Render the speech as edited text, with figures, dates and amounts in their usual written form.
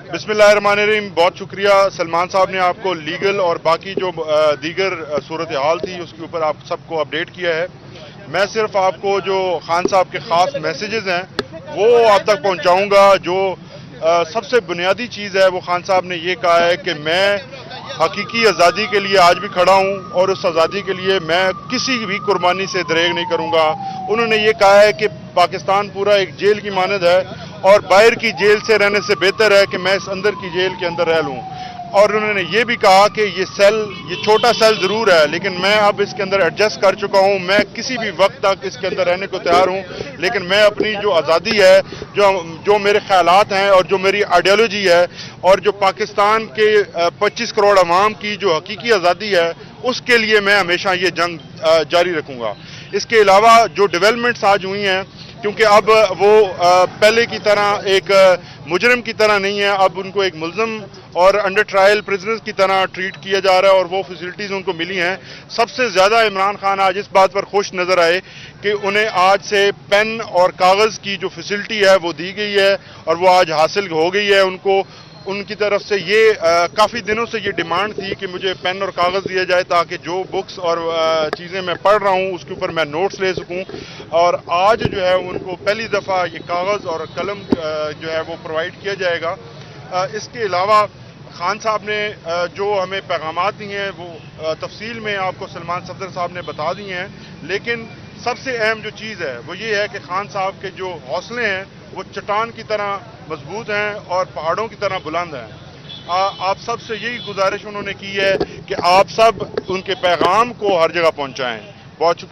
बिस्मिल्लाहिर्रहमानिर्रहीम। बहुत शुक्रिया सलमान साहब ने आपको लीगल और बाकी जो दीगर सूरत हाल थी उसके ऊपर आप सबको अपडेट किया है। मैं सिर्फ आपको जो खान साहब के ख़ास मैसेजेस हैं वो आप तक पहुंचाऊंगा। जो सबसे बुनियादी चीज़ है वो खान साहब ने ये कहा है कि मैं हकीकी आज़ादी के लिए आज भी खड़ा हूँ और उस आज़ादी के लिए मैं किसी भी कुर्बानी से दरेग नहीं करूँगा। उन्होंने ये कहा है कि पाकिस्तान पूरा एक जेल की मानद है और बाहर की जेल से रहने से बेहतर है कि मैं इस अंदर की जेल के अंदर रह लूँ। और उन्होंने ये भी कहा कि ये छोटा सेल ज़रूर है लेकिन मैं अब इसके अंदर एडजस्ट कर चुका हूँ, मैं किसी भी वक्त तक इसके अंदर रहने को तैयार हूँ। लेकिन मैं अपनी जो आज़ादी है, जो मेरे ख्यालात हैं और जो मेरी आइडियोलॉजी है और जो पाकिस्तान के 25 करोड़ अवाम की जो हकीकी आज़ादी है उसके लिए मैं हमेशा ये जंग जारी रखूँगा। इसके अलावा जो डेवलपमेंट्स आज हुई हैं, क्योंकि अब वो पहले की तरह एक मुजरिम की तरह नहीं है, अब उनको एक मुल्ज़िम और अंडर ट्रायल प्रिजनर्स की तरह ट्रीट किया जा रहा है और वो फैसिलिटीज़ उनको मिली हैं। सबसे ज़्यादा इमरान खान आज इस बात पर खुश नज़र आए कि उन्हें आज से पेन और कागज़ की जो फैसिलिटी है वो दी गई है और वो आज हासिल हो गई है उनको। उनकी तरफ से ये काफ़ी दिनों से ये डिमांड थी कि मुझे पेन और कागज़ दिया जाए ताकि जो बुक्स और चीज़ें मैं पढ़ रहा हूँ उसके ऊपर मैं नोट्स ले सकूँ। और आज जो है उनको पहली दफ़ा ये कागज़ और कलम जो है वो प्रोवाइड किया जाएगा। इसके अलावा खान साहब ने जो हमें पैगामात दिए हैं वो तफसील में आपको सलमान सफदर साहब ने बता दिए हैं। लेकिन सबसे अहम जो चीज़ है वो ये है कि खान साहब के जो हौसले हैं वो चट्टान की तरह मजबूत हैं और पहाड़ों की तरह बुलंद हैं। आप सब से यही गुजारिश उन्होंने की है कि आप सब उनके पैगाम को हर जगह पहुंचाएं। बहुत शुक्रिया।